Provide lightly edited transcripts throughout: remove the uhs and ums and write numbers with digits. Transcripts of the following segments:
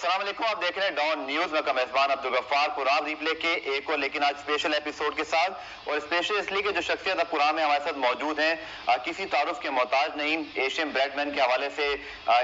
अस्सलाम वालेकुम, आप देख रहे हैं डॉन न्यूज में मेजबान अब्दुल गफ्फार कुरान रिप्ले के एक और लेकिन आज स्पेशल एपिसोड के साथ। और स्पेशल इसलिए कि जो शख्सियत अब कुरान में हमारे साथ मौजूद हैं किसी तारुफ के मोहताज नहीं, एशियन ब्रेडमैन के हवाले से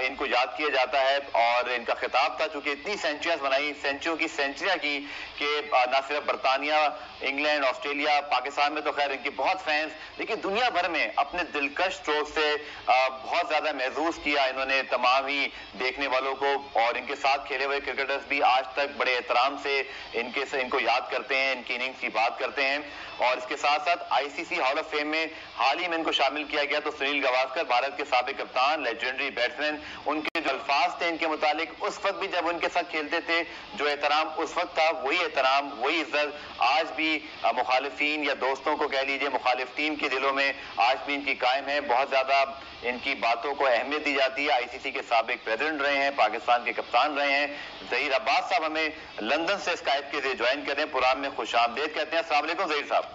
इनको याद किया जाता है। और इनका खिताब था चूंकि इतनी सेंचुरियां बनाई, सेंचुरियों की सेंचुरियां की कि न सिर्फ बरतानिया, इंग्लैंड, ऑस्ट्रेलिया, पाकिस्तान में तो खैर इनके बहुत फैंस, लेकिन दुनिया भर में अपने दिलकश स्ट्रोक से बहुत ज्यादा महसूस किया इन्होंने तमाम ही देखने वालों को। और इनके साथ खेले हुए क्रिकेटर्स भी आज तक बड़े एहतराम से इनको याद करते हैं, इनकी इनिंग्स की बात करते हैं। और इसके साथ साथ आईसीसी हॉल ऑफ फेम में हाल ही में इनको शामिल किया गया। तो सुनील गावस्कर भारत के साबिक कप्तान, लेजेंडरी बैट्समैन, उनके जो अल्फाज थे इनके मुतालिक उस वक्त भी जब उनके साथ खेलते थे, जो एहतराम उस वक्त था वही एहतराम, वही इज्जत आज भी मुखालिफिन या दोस्तों को कह लीजिए मुखालिफ टीम के दिलों में आज भी इनकी कायम है। बहुत ज्यादा इनकी बातों को अहमियत दी जाती है। आईसीसी के साबिक प्रेसिडेंट रहे हैं, पाकिस्तान के कप्तान रहे हैं। ज़हीर अब्बास साहब हमें लंदन से स्काइप के जरिए ज्वाइन कर रहे हैं, पुरान में खुशामदीद कहते हैं। अस्सलाम वालेकुम ज़हीर साहब।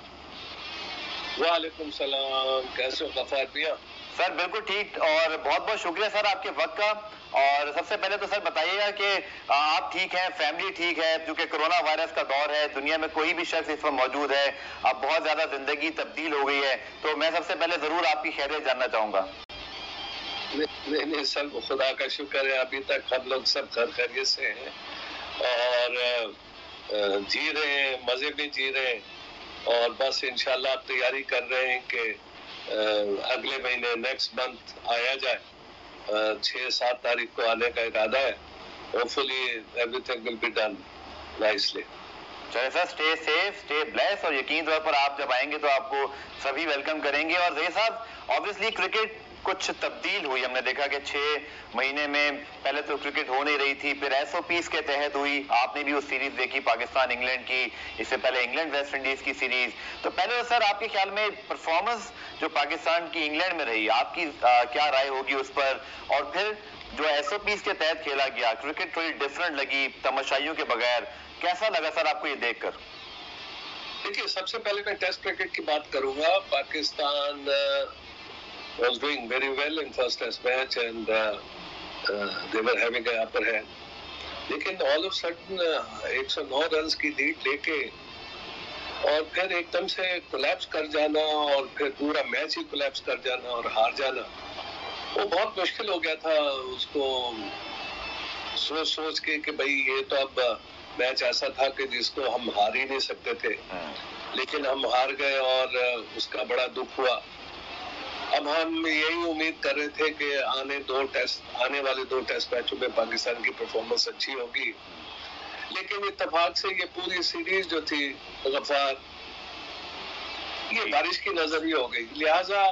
वालेकुम सलाम, कैसे हो गफ्फार भैया? सर बिल्कुल ठीक, और बहुत बहुत शुक्रिया सर आपके वक्त का। और सबसे पहले तो सर बताइएगा कि आप ठीक हैं, फैमिली ठीक है, क्योंकि कोरोना वायरस का दौर है, दुनिया में कोई भी शख्स इस वक्त मौजूद है, अब बहुत ज्यादा जिंदगी तब्दील हो गई है, तो मैं सबसे पहले जरूर आपकी खैरियत जानना चाहूंगा। नहीं, सब खुदा का शुक्र है, अभी तक हम लोग सब खैरियत से हैं और जी रहे हैं, मजे में जी रहे हैं। और बस इंशाल्लाह आप तैयारी कर रहे हैं कि अगले महीने नेक्स्ट मंथ आया जाए, 6-7 तारीख को आने का इरादा है। Hopefully everything will be done nicely. चलिए sir, stay safe, stay bless, और यकीन तौर पर आप जब आएंगे तो आपको सभी वेलकम करेंगे। और ज़हीर साहब, ऑब्वियसली क्रिकेट कुछ तब्दील हुई, हमने देखा कि 6 महीने में पहले तो क्रिकेट हो नहीं रही थी, फिर एसओपीज के तहत हुई। आपने भी उस सीरीज देखी पाकिस्तान इंग्लैंड की, इससे पहले इंग्लैंड वेस्ट इंडीज की सीरीज। तो पहले तो सर आपके ख्याल में परफॉर्मेंस जो पाकिस्तान की इंग्लैंड में रही, आपकी क्या राय होगी उस पर? और फिर जो एसओपीज के तहत खेला गया क्रिकेट, थोड़ी डिफरेंट लगी तमाशाइयों के बगैर, कैसा लगा सर आपको ये देखकर? देखिए, सबसे पहले मैं टेस्ट क्रिकेट की बात करूंगा। Pakistan was doing very well in first test match and they were having an upper hand. लेकिन all of a sudden 109 runs की लीड लेके और फिर एकदम से कोलैप्स कर जाना और फिर पूरा मैच ही कोलैप्स कर जाना और हार जाना, वो बहुत मुश्किल हो गया था उसको सोच के कि भाई ये तो अब मैच ऐसा था कि जिसको हम हार ही नहीं सकते थे, लेकिन हम हार गए और उसका बड़ा दुख हुआ। अब हम यही उम्मीद कर रहे थे कि आने वाले दो टेस्ट मैचों में पाकिस्तान की परफॉर्मेंस अच्छी होगी, लेकिन इत्तेफाक से ये पूरी सीरीज जो थी गफ्फार, ये बारिश की नजर ही हो गई। लिहाजा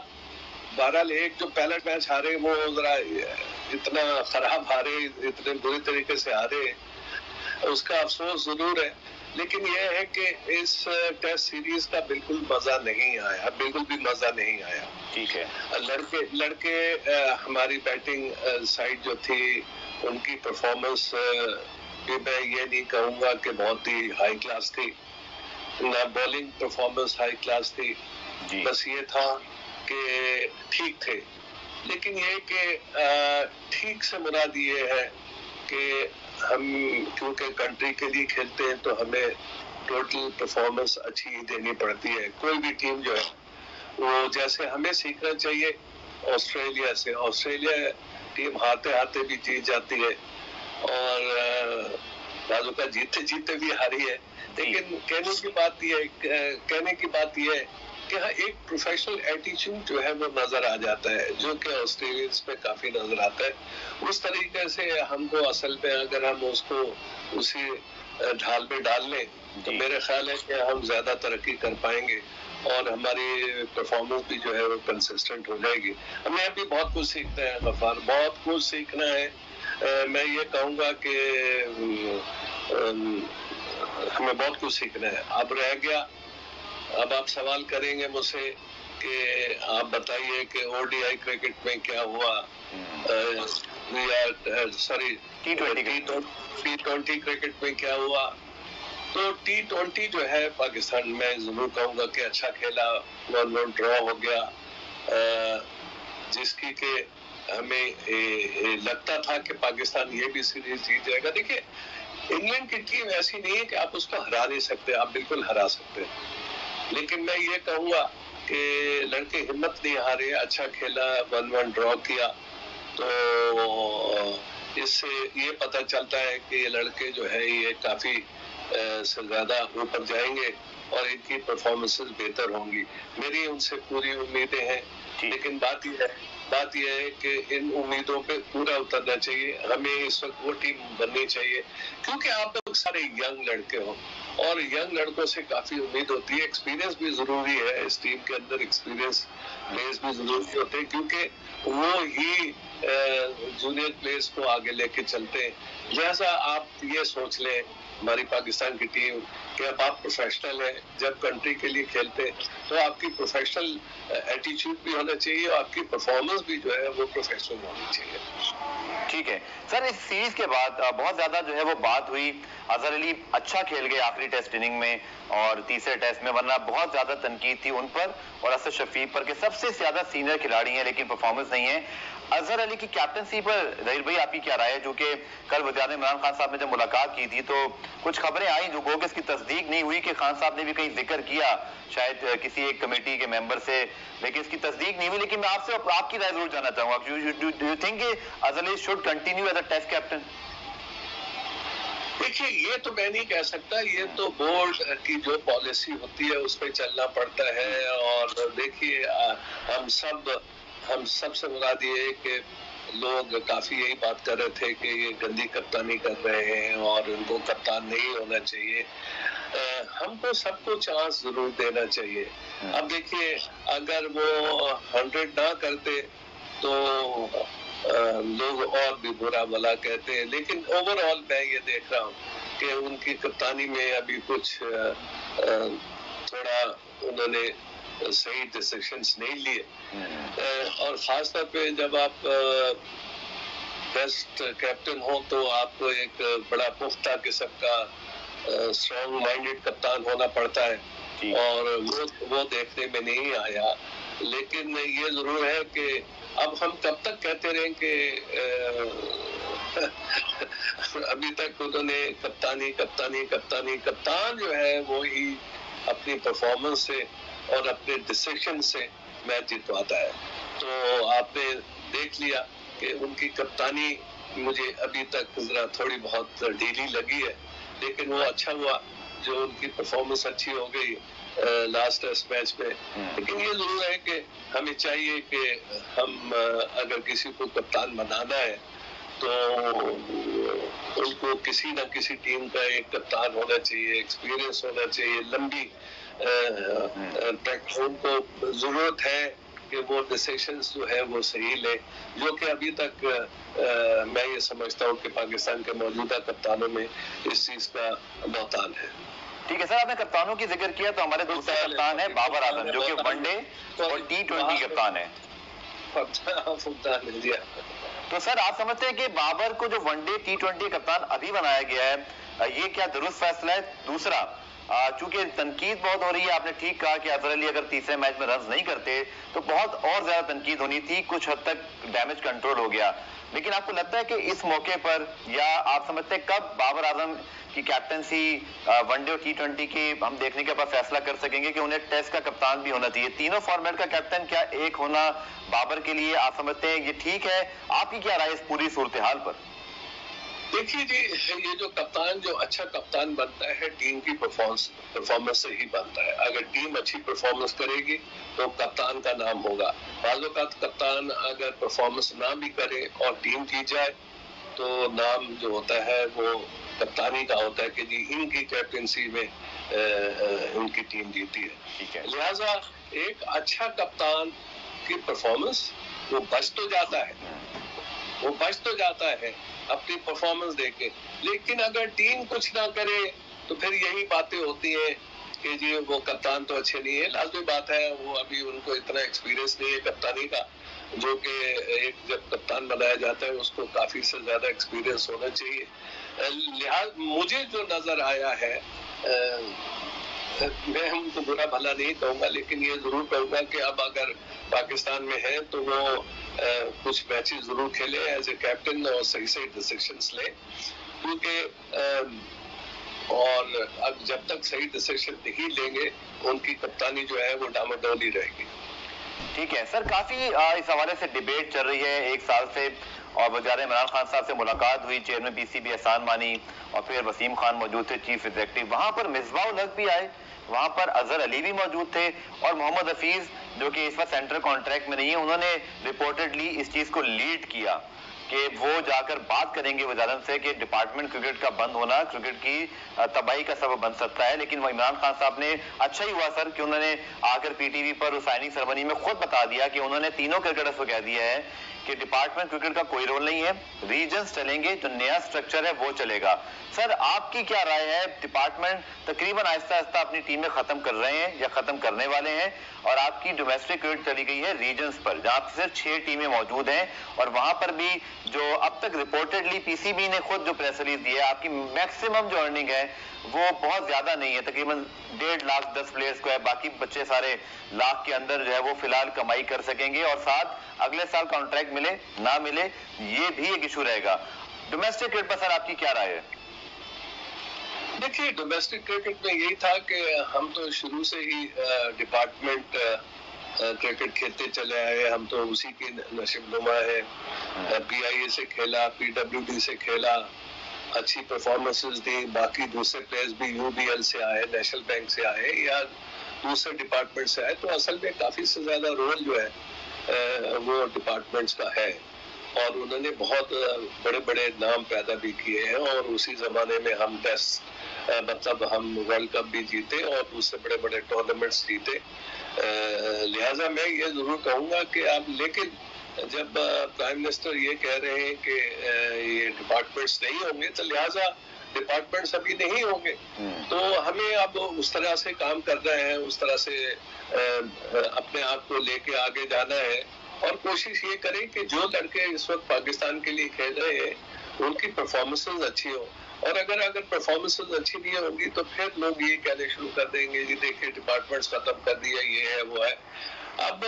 12-1 जो पहला मैच हारे वो जरा इतना खराब हारे, इतने बुरी तरीके से हारे, उसका अफसोस जरूर है। लेकिन यह है कि इस टेस्ट सीरीज का बिल्कुल मजा नहीं आया, बिल्कुल भी मजा नहीं आया। ठीक है, लड़के हमारी बैटिंग साइड जो थी उनकी परफॉर्मेंस भी मैं ये नहीं कहूँगा कि बहुत ही हाई क्लास थी, ना बॉलिंग परफॉर्मेंस हाई क्लास थी, बस ये था कि ठीक थे। लेकिन ये कि ठीक से मुराद ये है कि हम क्योंकि कंट्री के लिए खेलते हैं तो हमें टोटल परफॉर्मेंस अच्छी देनी पड़ती है। कोई भी टीम जो है वो जैसे हमें सीखना चाहिए ऑस्ट्रेलिया से। ऑस्ट्रेलिया टीम हारते हारते भी जीत जाती है और बाजू का जीते भी हारी है। लेकिन कहने की बात यह है कि हाँ, एक प्रोफेशनल एटीट्यूड जो है वो नजर आ जाता है, जो कि ऑस्ट्रेलियंस में काफी नजर आता है। उस तरीके से हमको असल में अगर हम उसको उसी ढाल में डाल लें तो मेरे ख्याल है कि हम ज्यादा तरक्की कर पाएंगे और हमारी परफॉर्मेंस भी जो है वो कंसिस्टेंट हो जाएगी। हमें अभी बहुत कुछ सीखना है गफ्फार, बहुत कुछ सीखना है। मैं ये कहूँगा कि हमें बहुत कुछ सीखना है। अब रह गया, अब आप सवाल करेंगे मुझसे कि आप बताइए कि ओडीआई क्रिकेट में क्या हुआ, सॉरी टी20 क्रिकेट में क्या हुआ। तो टी20 जो है पाकिस्तान में जरूर कहूँगा कि अच्छा खेला, 1-1 ड्रॉ हो गया, जिसकी के हमें लगता था कि पाकिस्तान ये भी सीरीज जीत जाएगा। देखिए, इंग्लैंड की टीम ऐसी नहीं है कि आप उसको हरा नहीं सकते, आप बिल्कुल हरा सकते हैं। लेकिन मैं ये कहूँगा कि लड़के हिम्मत नहीं हारे, अच्छा खेला, 1-1 ड्रॉ किया, तो इससे ये पता चलता है कि ये लड़के जो है ये काफी से ज्यादा ऊपर जाएंगे और इनकी परफॉर्मेंसेस बेहतर होंगी। मेरी उनसे पूरी उम्मीदें हैं, लेकिन बात यह है कि इन उम्मीदों पे पूरा उतरना चाहिए। हमें इस वक्त वो टीम बननी चाहिए, क्योंकि आप लोग सारे यंग लड़के हो और यंग लड़कों से काफी उम्मीद होती है। एक्सपीरियंस भी जरूरी है, इस टीम के अंदर एक्सपीरियंस प्लेयर्स भी जरूरी होते हैं, क्योंकि वो ही जूनियर प्लेयर्स को आगे लेके चलते हैं। जैसा आप ये सोच लें, हमारी पाकिस्तान की टीम कि अब आप प्रोफेशनल हैं, जब कंट्री के लिए खेलते हैं तो आपकी प्रोफेशनल एटीट्यूड भी होना चाहिए और आपकी परफॉर्मेंस भी जो है वो प्रोफेशनल होनी चाहिए। ठीक है सर, इस सीरीज के बाद बहुत ज्यादा जो है वो बात हुई, अजहर अली अच्छा खेल गए आखिरी टेस्ट इनिंग में और तीसरे टेस्ट में, वरना बहुत ज्यादा तनकीद थी उन पर और असद शफीक पर कि सबसे ज्यादा सीनियर खिलाड़ी हैं लेकिन परफॉर्मेंस नहीं है। अजहर अली की कैप्टनसी पर जहीर भाई आपकी क्या राय है? जो कि कल वज़ीर-ए-आज़म इमरान खान साहब ने जब मुलाकात की थी तो कुछ खबरें आई जो गो कि इसकी तस्दीक नहीं हुई कि खान साहब ने भी कहीं जिक्र किया शायद किसी एक कमेटी के मेंबर से, लेकिन इसकी तस्दीक नहीं हुई। लेकिन मैं आपसे आपकी राय जरूर जानना चाहूंगा, do you think Azhar Ali should continue as a test captain? देखिए, ये तो मैं नहीं कह सकता, ये तो बोर्ड की जो पॉलिसी होती है उस पर चलना पड़ता है। और देखिए, हम सब से मुराद ये है कि लोग काफी यही बात कर रहे थे कि ये गंदी कप्तानी कर रहे हैं और इनको कप्तान नहीं होना चाहिए। हमको सबको चांस जरूर देना चाहिए। अब देखिए, अगर वो 100 ना करते तो लोग और भी बुरा भला कहते हैं, लेकिन ओवरऑल मैं ये देख रहा हूँ कि उनकी कप्तानी में अभी कुछ थोड़ा उन्होंने सही डिसीजंस नहीं लिए। और खासतौर पे जब आप बेस्ट कैप्टन हो तो आपको एक बड़ा पुख्ता किस्म का स्ट्रॉन्ग माइंडेड कप्तान होना पड़ता है और वो देखने में नहीं आया। लेकिन ये जरूर है कि अब हम कब तक कहते रहें कि अभी तक उन्होंने कप्तान जो है वो ही अपनी परफॉर्मेंस से और अपने डिसीजन से मैच जितवाता है। तो आपने देख लिया कि उनकी कप्तानी मुझे अभी तक जरा थोड़ी बहुत ढीली लगी है, लेकिन वो अच्छा हुआ जो उनकी परफॉर्मेंस अच्छी हो गई लास्ट टेस्ट मैच में। लेकिन ये जरूर है कि हमें चाहिए कि हम अगर किसी को कप्तान बनाना है तो उनको किसी न किसी टीम का एक कप्तान होना चाहिए, एक्सपीरियंस होना चाहिए, लंबी प्रैक्टिस। उनको जरूरत है कि वो डिसीजंस जो है वो सही ले, जो कि अभी तक मैं ये समझता हूँ कि पाकिस्तान के मौजूदा कप्तानों में इस चीज का नौतान है। ठीक है सर, आपने कप्तानों की जिक्र किया तो हमारे दूसरे कप्तान है बाबर आजम, जो कि वनडे और T20 कप्तान है। तो सर आप समझते हैं कि बाबर को जो वनडे T20 कप्तान अभी बनाया गया है, ये क्या दुरुस्त फैसला है? दूसरा, चूंकि तनकीद बहुत हो रही है, आपने ठीक कहा कि अजहर अली अगर तीसरे मैच में रन नहीं करते तो बहुत और ज्यादा तनकीद होनी थी, कुछ हद तक डैमेज कंट्रोल हो गया। लेकिन आपको लगता है कि इस मौके पर, या आप समझते हैं कब बाबर आजम की कैप्टनसी वनडे और T20 की हम देखने के बाद फैसला कर सकेंगे कि उन्हें टेस्ट का कप्तान भी होना चाहिए? तीनों फॉर्मेट का कैप्टन क्या एक होना बाबर के लिए आप समझते हैं ये ठीक है? आपकी क्या राय इस पूरी सूरत हाल पर? देखिए जी, ये जो कप्तान जो अच्छा कप्तान बनता है टीम की परफॉर्मेंस से ही बनता है। अगर टीम अच्छी परफॉर्मेंस करेगी तो कप्तान का नाम होगा। बाज़ औक़ात कप्तान अगर परफॉर्मेंस ना भी करे और टीम जीत जाए तो नाम जो होता है वो कप्तानी का होता है कि जी इनकी कैप्टनसी में उनकी टीम जीती है। लिहाजा एक अच्छा कप्तान की परफॉर्मेंस वो बच तो जाता है अपनी परफॉर्मेंस देके, लेकिन अगर टीम कुछ ना करे तो फिर यही बातें होती हैं कि जी वो कप्तान तो अच्छे नहीं है। लाजमी बात है, वो अभी उनको इतना एक्सपीरियंस नहीं है कप्तानी का, जो कि एक जब कप्तान बनाया जाता है उसको काफी से ज्यादा एक्सपीरियंस होना चाहिए। लिहाज मुझे जो नजर आया है मैं उनको बुरा भला नहीं कहूँगा, लेकिन ये जरूर कहूँगा कि अब अगर पाकिस्तान में है तो वो कुछ मैचेस जरूर खेले एज ए कैप्टन और सही सही डिसीजंस ले, क्योंकि और अब जब तक सही डिसीजन नहीं लेंगे उनकी कप्तानी जो है वो डामाडोल ही रहेगी। ठीक है सर, काफी इस हवाले से डिबेट चल रही है एक साल से, और वज़ीर इमरान खान साहब से मुलाकात हुई, चेयरमैन पीसीबी एहसान मानी, और फिर वसीम खान मौजूद थे चीफ एग्जीक्यूटिव, वहां पर मिसबाह उल हक भी आए, वहां पर अजहर अली भी मौजूद थे, और मोहम्मद हफीज जो कि इस वक्त सेंट्रल कॉन्ट्रैक्ट में नहीं है, उन्होंने रिपोर्टेडली इस चीज को लीड किया कि वो जाकर बात करेंगे वजारत से कि डिपार्टमेंट क्रिकेट का बंद होना क्रिकेट की तबाही का सबब बन सकता है। लेकिन वो इमरान खान साहब ने, अच्छा ही हुआ सर कि उन्होंने आकर पीटीवी पर साइनिंग सेरेमनी में खुद बता दिया कि उन्होंने तीनों क्रिकेटर्स को कह दिया है कि डिपार्टमेंट क्रिकेट का कोई रोल नहीं है, रीजन्स चलेंगे, जो नया स्ट्रक्चर है वो चलेगा। सर आपकी क्या राय है? डिपार्टमेंट तकरीबन आहिस्ता आहिस्ता अपनी टीमें खत्म कर रहे हैं या खत्म करने वाले हैं, और आपकी डोमेस्टिक क्रिकेट चली गई है रीजन्स पर, जहां सिर्फ 6 टीमें मौजूद हैं, और वहां पर भी जो अब तक रिपोर्टेडली पीसीबी ने खुद जो प्रेस रिलीज दी है, आपकी मैक्सिमम जो अर्निंग है वो बहुत ज्यादा नहीं है, तकरीबन 1.5 लाख 10 प्लेयर्स को है, बाकी बच्चे सारे लाख के अंदर जो है वो फिलहाल कमाई कर सकेंगे, और साथ अगले साल कॉन्ट्रैक्ट मिले ना मिले ये भी एक इशू रहेगा। डोमेस्टिक क्रिकेट पर सर आपकी क्या राय है? देखिए, डोमेस्टिक क्रिकेट में यही था कि हम तो शुरू से ही डिपार्टमेंट क्रिकेट खेलते चले आए, हम तो उसी के नशीबनुमा है। पीआईए से खेला, पीडब्ल्यूडी से खेला, अच्छी परफॉर्मेंसेस दी, बाकी दूसरे प्लेयर्स भी यूबीएल से आए, नेशनल बैंक से आए या दूसरे डिपार्टमेंट से आए, तो असल में काफी से ज्यादा रोल जो है वो डिपार्टमेंट्स का है, और उन्होंने बहुत बड़े बड़े नाम पैदा भी किए हैं, और उसी जमाने में हम टेस्ट मतलब हम वर्ल्ड कप भी जीते और उससे बड़े बड़े टूर्नामेंट्स जीते। लिहाजा मैं ये जरूर कहूंगा कि आप, लेकिन जब प्राइम मिनिस्टर ये कह रहे हैं कि ये डिपार्टमेंट्स नहीं होंगे, तो लिहाजा डिपार्टमेंट्स अभी नहीं होंगे, तो हमें अब उस तरह से काम करना है, उस तरह से अपने आप को लेके आगे जाना है, और कोशिश ये करें कि जो लड़के इस वक्त पाकिस्तान के लिए खेल रहे हैं उनकी परफॉर्मेंसेस अच्छी हो, और अगर परफॉर्मेंसेस अच्छी नहीं होंगी तो फिर लोग ये कहने शुरू कर देंगे कि देखिए डिपार्टमेंट्स खत्म कर दिया, ये है वो है। अब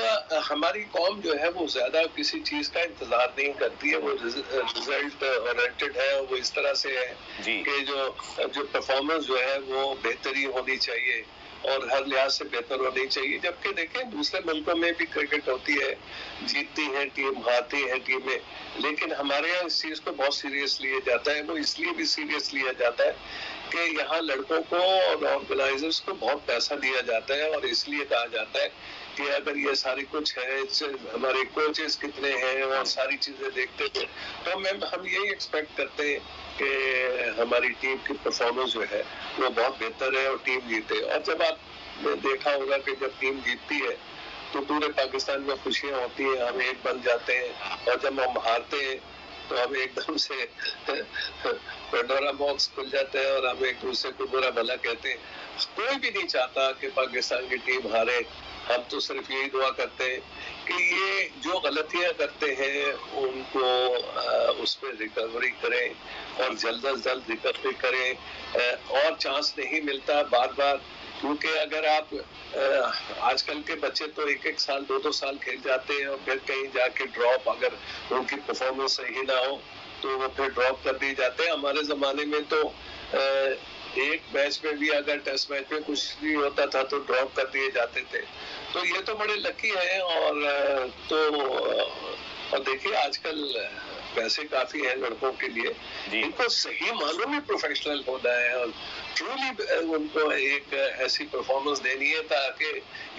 हमारी कौम जो है वो ज्यादा किसी चीज का इंतजार नहीं करती है, वो रिजल्ट ओरिएंटेड है, वो इस तरह से है कि जो परफॉर्मेंस जो है वो बेहतरी होनी चाहिए और हर लिहाज से बेहतर होनी चाहिए। जबकि देखें दूसरे मुल्कों में भी क्रिकेट होती है, जीतती है टीम, हारती है टीमें, लेकिन हमारे यहाँ इस चीज को बहुत सीरियस लिया जाता है। वो इसलिए भी सीरियस लिया जाता है कि यहाँ लड़कों को और ऑर्गेनाइजर्स को बहुत पैसा दिया जाता है, और इसलिए कहा जाता है कि अगर ये सारी कुछ है, हमारे कोचेस कितने हैं और सारी चीजें देखते हैं, तो हम यही एक्सपेक्ट करते हैं कि हमारी टीम की परफॉर्मेंस जो है वो बहुत बेहतर है और टीम जीते। और जब आपने देखा होगा कि जब टीम जीतती है तो पूरे पाकिस्तान में खुशियां होती हैं, हम एक बन जाते हैं, और जब हम हारते हैं तो हम एकदम से पेंडोरा बॉक्स खुल जाते हैं और हम एक दूसरे को बुरा भला कहते हैं। कोई भी नहीं चाहता कि पाकिस्तान की टीम हारे, हम तो सिर्फ यही दुआ करते हैं कि ये जो गलतियां करते हैं उनको उस पर रिकवरी करें और जल्द अज जल्द रिकवरी करें, और चांस नहीं मिलता बार बार, क्योंकि अगर आप आजकल के बच्चे तो 1-1 साल 2-2 साल खेल जाते हैं और फिर कहीं जाके ड्रॉप, अगर उनकी परफॉर्मेंस सही ना हो तो वो फिर ड्रॉप कर दिए जाते हैं। हमारे जमाने में तो एक मैच में भी अगर टेस्ट मैच में कुछ नहीं होता था तो ड्रॉप कर दिए जाते थे, तो ये तो बड़े लकी हैं। और देखिए आजकल पैसे काफी हैं लड़कों के लिए, इनको सही मानों में प्रोफेशनल होना है और ट्रूली उनको एक ऐसी परफॉर्मेंस देनी है ताकि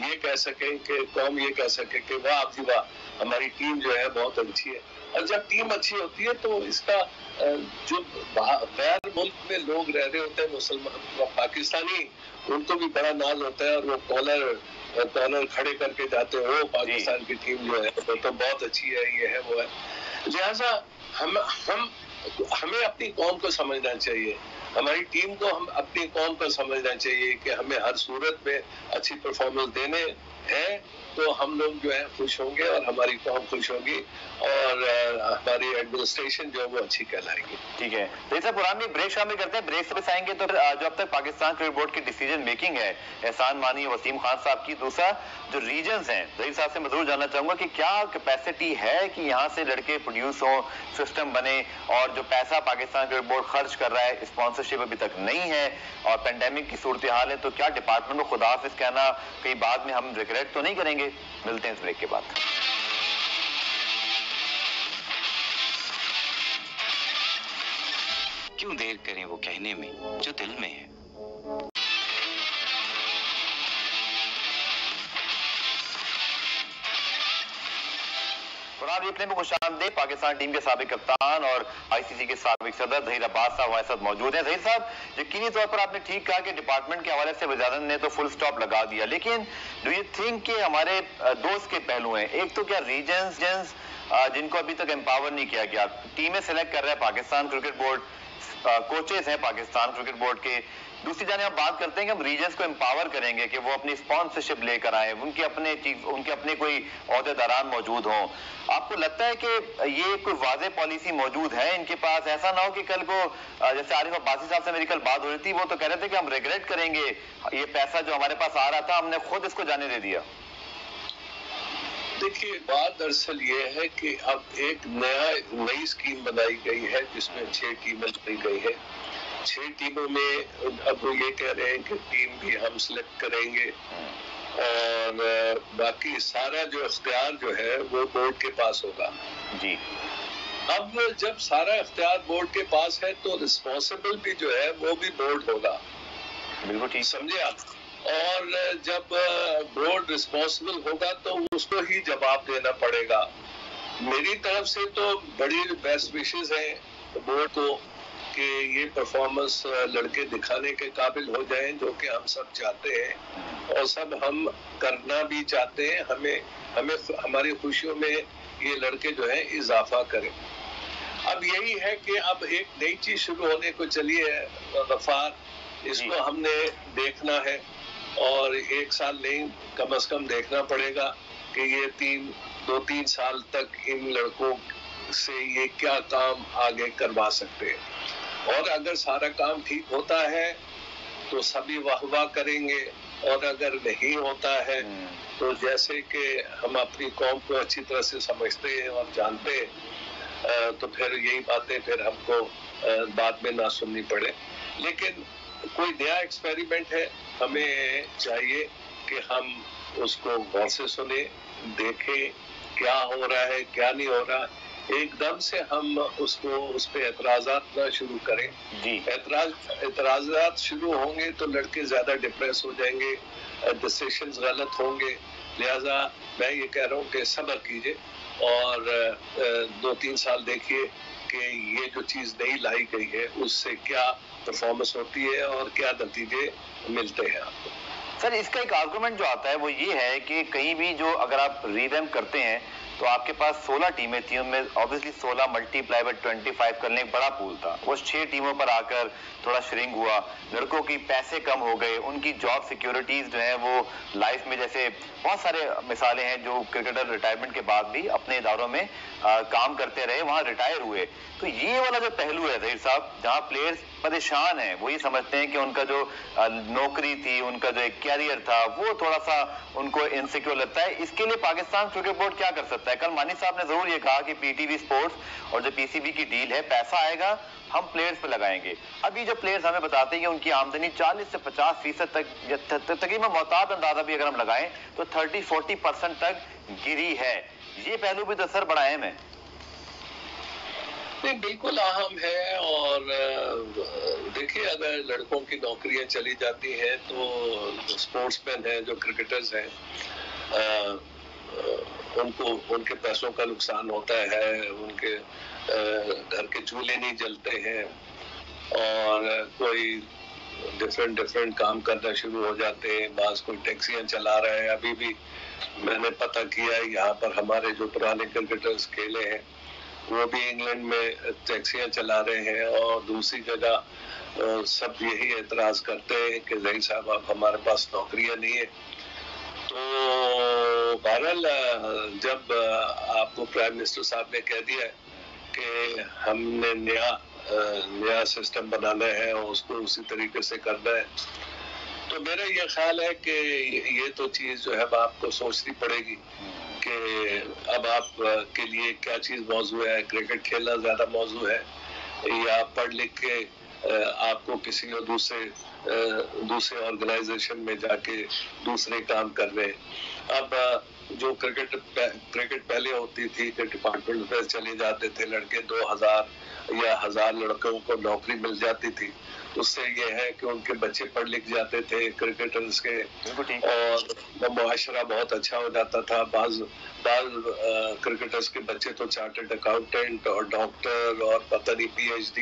ये कह सकें कि कौम ये कह सके कि वाह जी वाह, हमारी टीम जो है बहुत अच्छी है। और जब टीम अच्छी होती है तो इसका जो गैर मुल्क में लोग रह रहे होते हैं, मुसलमान पाकिस्तानी, उनको भी बड़ा नाज होता है और वो कॉलर खड़े करके जाते हो, पाकिस्तान की टीम जो है तो बहुत अच्छी है, ये है वो है। लिहाजा हमें अपनी कौम को समझना चाहिए, हमारी टीम को हम अपनी कौम को समझना चाहिए कि हमें हर सूरत में अच्छी परफॉर्मेंस है तो हम लोग जो है खुश होंगे और हमारी कौम खुश होगी और हमारी एडमिनिस्ट्रेशन जो है वो अच्छी कहलाएगी। ठीक है, तो सर पुरानी में ब्रेक शामिल करते हैं, ब्रेक से आएंगे तो जो अब तक पाकिस्तान क्रिकेट बोर्ड की डिसीजन मेकिंग है एहसान मानी वसीम खान साहब की, दूसरा जो रीजन्स हैं, जहीर साहब से मैं जरूर जानना चाहूंगा कि क्या कैपेसिटी है कि यहाँ से लड़के प्रोड्यूस हो, सिस्टम बने, और जो पैसा पाकिस्तान क्रिकेट बोर्ड खर्च कर रहा है स्पॉन्सरशिप अभी तक नहीं है और पेंडेमिक की सूरत हाल है, तो क्या डिपार्टमेंट को खुदाफिज कहना कहीं बाद में हम रिग्रेट तो नहीं करेंगे? मिलते हैं इस ब्रेक के बाद। क्यों देर करें वो कहने में जो दिल में है। रिप्ले में खुशामदीद। पाकिस्तान टीम के साबिक कप्तान और आईसीसी के साबिक सदर जहीर अब्बास साहब हमारे साथ मौजूद हैं। जहीर साहब, यकीनी तौर पर आपने ठीक कहा कि डिपार्टमेंट के हवाले से वज़ीर ने तो फुल स्टॉप लगा दिया, लेकिन डू यू थिंक कि हमारे दोस्त के पहलू हैं? एक तो क्या रीजन्स जिनको अभी तक एम्पावर नहीं किया गया, टीमें सेलेक्ट कर रहा है पाकिस्तान क्रिकेट बोर्ड, कोचेस हैं पाकिस्तान क्रिकेट बोर्ड के, दूसरी जाने हम बात करते हैं कि हम रीजन्स को एम्पावर करेंगे कि वो अपनी स्पॉन्सरशिप लेकर आए, उनके अपने कोई ओहदेदारान मौजूद हों। आपको लगता है कि ये कोई वाज़ेह पॉलिसी मौजूद है इनके पास? ऐसा ना हो कि कल को जैसे आरिफ अब्बासी साहब से मेरी कल बात हो रही थी, वो तो कह रहे थे कि हम रिग्रेट करेंगे ये पैसा जो हमारे पास आ रहा था हमने खुद इसको जाने दे दिया। देखिए, बात दरअसल ये है कि अब एक नई स्कीम बनाई गई है जिसमें 6 टीमें लाई गई है। 6 टीमों में अब वो ये कह रहे हैं कि टीम भी हम सिलेक्ट करेंगे और बाकी सारा जो इख्तियार जो है वो बोर्ड के पास होगा। जी, अब जब सारा इख्तियार बोर्ड के पास है तो रिस्पॉन्सिबल भी जो है वो भी बोर्ड होगा। बिल्कुल ठीक, समझे आप? और जब बोर्ड रिस्पॉन्सिबल होगा तो उसको ही जवाब देना पड़ेगा। मेरी तरफ से तो बड़ी बेस्ट विशेस हैं बोर्ड को कि ये परफॉर्मेंस लड़के दिखाने के काबिल हो जाएं, जो कि हम सब चाहते हैं और सब हम करना भी चाहते हैं। हमें हमारी खुशियों में ये लड़के जो है इजाफा करें। अब यही है कि अब एक नई चीज शुरू होने को चली है गफ्फार, इसको हमने देखना है और 1 साल नहीं कम से कम देखना पड़ेगा कि ये 2-3 साल तक इन लड़कों से ये क्या काम आगे करवा सकते हैं। और अगर सारा काम ठीक होता है तो सभी वाह करेंगे और अगर नहीं होता है तो जैसे कि हम अपनी कौम को अच्छी तरह से समझते हैं और जानते हैं तो फिर यही बातें फिर हमको बाद में ना सुननी पड़े। लेकिन कोई नया एक्सपेरिमेंट है, हमें चाहिए कि हम उसको गौर से सुने, देखें क्या हो रहा है क्या नहीं हो रहा। एकदम से हम उसको उस पे एतराजात ना शुरू करें। एतराजात शुरू होंगे तो लड़के ज्यादा डिप्रेस हो जाएंगे, डिसीजंस गलत होंगे। लिहाजा मैं ये कह रहा हूँ कि सब्र कीजिए और 2-3 साल देखिए कि ये जो चीज नई लाई गई है उससे क्या परफॉर्मेंस होती है और क्या नतीजे मिलते हैं आपको। सर इसका एक आर्गुमेंट जो आता है वो ये है कि कहीं भी जो अगर आप रीवैम्प करते हैं तो आपके पास 16 टीमें थी, उनमें ऑब्वियसली 16 मल्टीप्लाई बाय 25 करने एक बड़ा पूल था, वो 6 टीमों पर आकर थोड़ा श्रिंक हुआ, लड़कों की पैसे कम हो गए, उनकी जॉब सिक्योरिटीज जो है वो लाइफ में, जैसे बहुत सारे मिसालें हैं जो क्रिकेटर रिटायरमेंट के बाद भी अपने इदारों में काम करते रहे, वहां रिटायर हुए। तो ये वाला जो पहलू है जहीर साहब, जहाँ प्लेयर्स परेशान हैं, वो ये समझते हैं कि उनका जो नौकरी थी, उनका जो एक कैरियर था, वो थोड़ा सा उनको इनसिक्योर लगता है। इसके लिए पाकिस्तान क्रिकेट बोर्ड क्या कर सकता है? कल मानी साहब ने जरूर ये कहा कि पीटीवी स्पोर्ट्स और जो पीसीबी की डील है, पैसा आएगा हम प्लेयर्स पे लगाएंगे। अभी जो प्लेयर्स हमें बताते हैं कि उनकी आमदनी 40 से 50% तक, तकरीबन मोहतात अंदाजा भी अगर हम लगाएं तो 30-40% तक गिरी है। ये पहलू भी तो सर बड़ा अहम है। नहीं, बिल्कुल अहम है। और देखिए, अगर लड़कों की नौकरियां चली जाती हैं तो जो स्पोर्ट्समैन हैं, जो क्रिकेटर्स हैं, उनको उनके पैसों का नुकसान होता है, उनके घर के चूल्हे नहीं जलते हैं और कोई डिफरेंट काम करना शुरू हो जाते हैं। बास कोई टैक्सियां चला रहा है। अभी भी मैंने पता किया यहाँ पर हमारे जो पुराने क्रिकेटर्स खेले हैं वो भी इंग्लैंड में टैक्सियां चला रहे हैं और दूसरी जगह सब यही एतराज करते हैं कि जहीर साहब अब हमारे पास नौकरियां नहीं है। तो वेल, जब आपको प्राइम मिनिस्टर साहब ने कह दिया कि हमने नया सिस्टम बनाना है और उसको उसी तरीके से करना है, तो मेरा ये ख्याल है कि ये तो चीज जो है आपको सोचनी पड़ेगी कि अब आप के लिए क्या चीज मौजू है। क्रिकेट खेलना ज्यादा मौजू है या पढ़ लिख के आपको किसी और दूसरे ऑर्गेनाइजेशन में जाके दूसरे काम कर रहे हैं। अब जो क्रिकेट पहले होती थी कि डिपार्टमेंट में चले जाते थे लड़के, 2000 या 1000 लड़कों को नौकरी मिल जाती थी। उससे ये है कि उनके बच्चे पढ़ लिख जाते थे क्रिकेटर्स के, और मुआशरा बहुत अच्छा हो जाता था। बाज क्रिकेटर्स के बच्चे तो चार्टर्ड अकाउंटेंट और डॉक्टर और पता नहीं PhD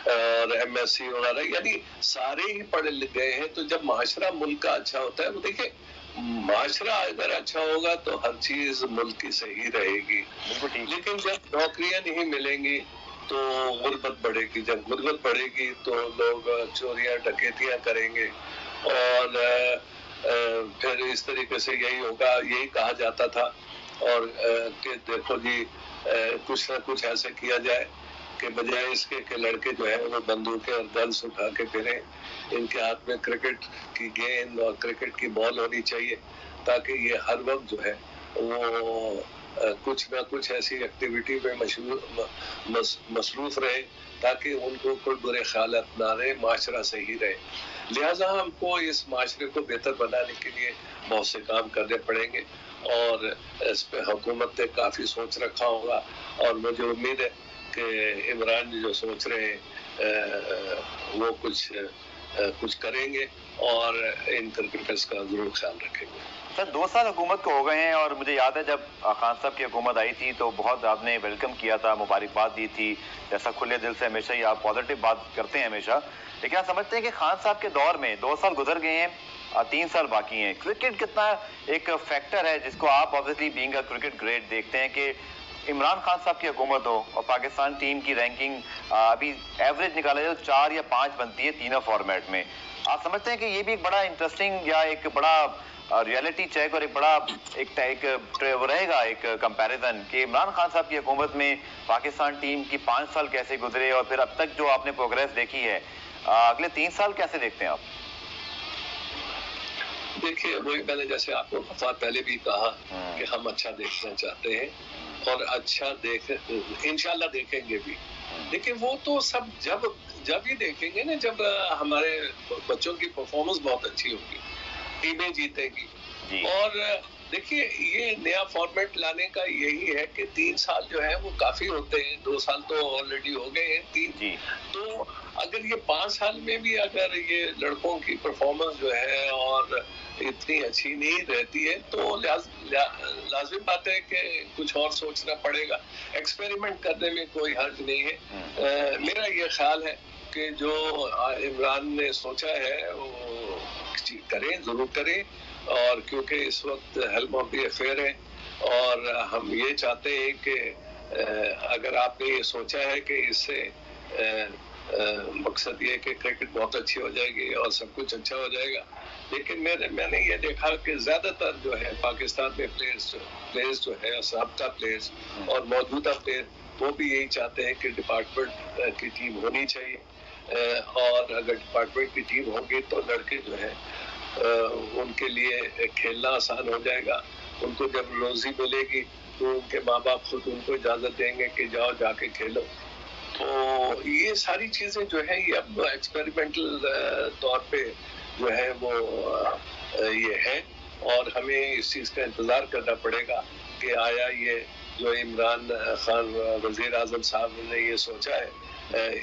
और MSc वगैरह, यानी सारे ही पढ़े लिख गए हैं। तो जब माशरा मुल्क का अच्छा होता है, वो देखिए माशरा अगर अच्छा होगा तो हर चीज मुल्क की सही रहेगी। लेकिन जब नौकरियां नहीं मिलेंगी तो गुर्बत बढ़ेगी, जब गुर्बत बढ़ेगी तो लोग चोरियां डकैतियां करेंगे, और फिर इस तरीके से यही होगा। यही कहा जाता था और कि देखो जी, कुछ ना कुछ ऐसे किया जाए कि बजाय इसके कि लड़के जो है वो बंदूकें और गन्स उठा के फिरे, इनके हाथ में क्रिकेट की गेंद और क्रिकेट की बॉल होनी चाहिए, ताकि ये हर वक्त जो है वो कुछ ना कुछ ऐसी एक्टिविटी में मसरूफ रहे ताकि उनको कोई बुरे ख्यालात ना रहे, माशरा सही रहे। लिहाजा हमको इस माशरे को बेहतर बनाने के लिए बहुत से काम करने पड़ेंगे, और इस पे हुकूमत ने काफ़ी सोच रखा होगा, और मुझे उम्मीद है कि इमरान जी जो सोच रहे हैं वो कुछ करेंगे और इन क्रिकेटर्स का जरूर ख्याल रखेंगे। सर 2 साल हुकूमत को हो गए हैं, और मुझे याद है जब खान साहब की हुकूमत आई थी तो बहुत आपने वेलकम किया था, मुबारकबाद दी थी, जैसा खुले दिल से हमेशा ही आप पॉजिटिव बात करते हैं हमेशा। लेकिन आप समझते हैं कि खान साहब के दौर में 2 साल गुजर गए हैं, 3 साल बाकी हैं। क्रिकेट कितना एक फैक्टर है जिसको आप obviously being a cricket great देखते हैं कि इमरान खान साहब की हुकूमत हो और पाकिस्तान टीम की रैंकिंग अभी एवरेज निकाला जाए तो 4 या 5 बनती है तीनों फॉर्मेट में। आप समझते हैं कि ये भी एक बड़ा इंटरेस्टिंग या एक बड़ा रियलिटी चेक और एक बड़ा एक रहेगा एक कंपैरिजन कि इमरान खान साहब की हुकूमत में पाकिस्तान टीम की 5 साल कैसे गुजरे और फिर अब तक जो आपने प्रोग्रेस देखी है, अगले 3 साल कैसे देखते हैं आप? देखिए, वही मैंने जैसे आपको पहले भी कहा कि हम अच्छा देखना चाहते हैं और अच्छा इंशाल्लाह देखेंगे भी। लेकिन वो तो सब जब ही देखेंगे ना, जब हमारे बच्चों की परफॉर्मेंस बहुत अच्छी होगी, टीमें जीतेगी। और देखिए, ये नया फॉर्मेट लाने का यही है कि 3 साल जो है वो काफी होते हैं, 2 साल तो ऑलरेडी हो गए हैं, 3। तो अगर ये 5 साल में भी अगर ये लड़कों की परफॉर्मेंस जो है और इतनी अच्छी नहीं रहती है तो लाजिम बात है कि कुछ और सोचना पड़ेगा। एक्सपेरिमेंट करने में कोई हर्ज नहीं है। मेरा ये ख्याल है कि जो इमरान ने सोचा है वो करें, जरूर करें, और क्योंकि इस वक्त हेल्म ऑफ द अफेयर है, और हम ये चाहते हैं कि अगर आपने ये सोचा है कि इससे मकसद ये कि क्रिकेट बहुत अच्छी हो जाएगी और सब कुछ अच्छा हो जाएगा, लेकिन मैंने ये देखा कि ज्यादातर जो है पाकिस्तान में प्लेयर्स जो है, साबका प्लेयर्स और मौजूदा प्लेयर, वो भी यही चाहते हैं कि डिपार्टमेंट की टीम होनी चाहिए, और अगर डिपार्टमेंट की टीम होगी तो लड़के जो है उनके लिए खेलना आसान हो जाएगा। उनको जब रोजी मिलेगी तो उनके माँ बाप खुद उनको इजाजत देंगे कि जाओ जाके खेलो। तो ये सारी चीजें जो है ये अब एक्सपेरिमेंटल तौर पे जो है वो ये है, और हमें इस चीज का इंतजार करना पड़ेगा कि आया ये जो इमरान खान वजीर आजम साहब ने ये सोचा है,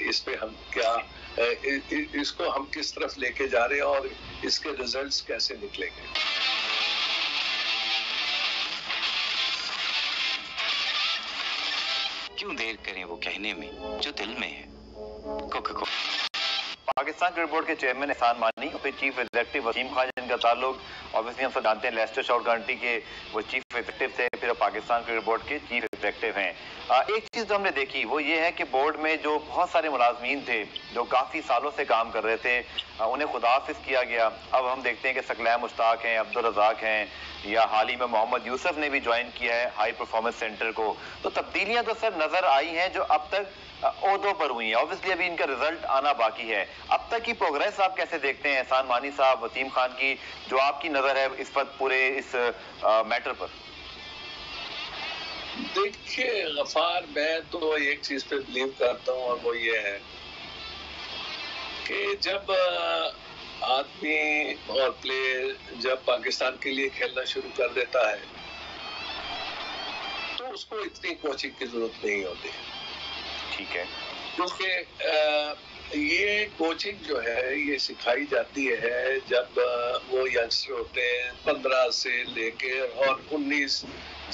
इस पे हम क्या इसको हम किस तरफ लेके जा रहे हैं और इसके रिजल्ट्स कैसे निकलेंगे। क्यों देर करें वो कहने में जो दिल में है। पाकिस्तान क्रिकेट बोर्ड के चेयरमैन एहसान मानी और चीफ एग्जीक्यूटिव वसीम खान, जिनका ताल्लुक ऑब्वियसली हम सब जानते हैं लेस्टर शाउट काउंटी के वो चीफ एग्जीक्यूटिव थे, फिर पाकिस्तान क्रिकेट बोर्ड के चीफ एग्जीक्यूटिव हैं। एक चीज जो हमने देखी वो ये है कि बोर्ड में जो बहुत सारे मुलाजमीन थे जो काफी सालों से काम कर रहे थे, उन्हें खुदाफिज किया गया। अब हम देखते हैं कि सकलैन मुश्ताक हैं, अब्दुल रज़ाक हैं, या हाल ही में मोहम्मद यूसुफ ने भी ज्वाइन किया है हाई परफॉर्मेंस सेंटर को। तो तब्दीलियां तो सर नजर आई हैं जो अब तक ओहदों पर हुई है। ऑब्वियसली अभी इनका रिजल्ट आना बाकी है। अब तक की प्रोग्रेस आप कैसे देखते हैं एहसान मानी साहब, वसीम खान की, जो आपकी नजर है इस वक्त पूरे इस मैटर पर? देखिए गफार, मैं तो एक चीज पे बिलीव करता हूँ और वो ये है कि जब आदमी और प्लेयर जब पाकिस्तान के लिए खेलना शुरू कर देता है तो उसको इतनी कोचिंग की जरूरत नहीं होती। ठीक है, क्योंकि ये कोचिंग जो है ये सिखाई जाती है जब वो यंगस्टर होते हैं 15 से लेके और 19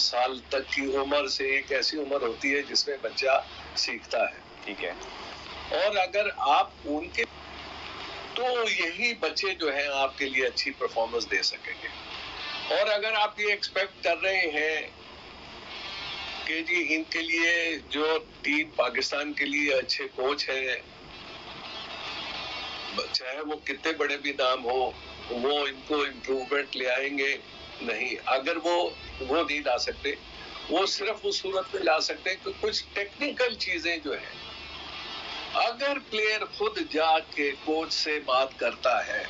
साल तक की उम्र से। एक ऐसी उम्र होती है जिसमें बच्चा सीखता है। ठीक है। और अगर आप उनके तो यही बच्चे जो हैं आपके लिए अच्छी परफॉर्मेंस दे सकेंगे। और अगर आप ये एक्सपेक्ट कर रहे हैं कि जी इनके लिए जो टीम पाकिस्तान के लिए अच्छे कोच हैं, चाहे वो कितने बड़े भी नाम हो, वो इनको इम्प्रूवमेंट ले आएंगे, नहीं। अगर वो नहीं ला सकते, वो सिर्फ उस सूरत में ला सकते हैं कि कुछ टेक्निकल चीजें जो है अगर प्लेयर खुद जाके कोच से बात करता है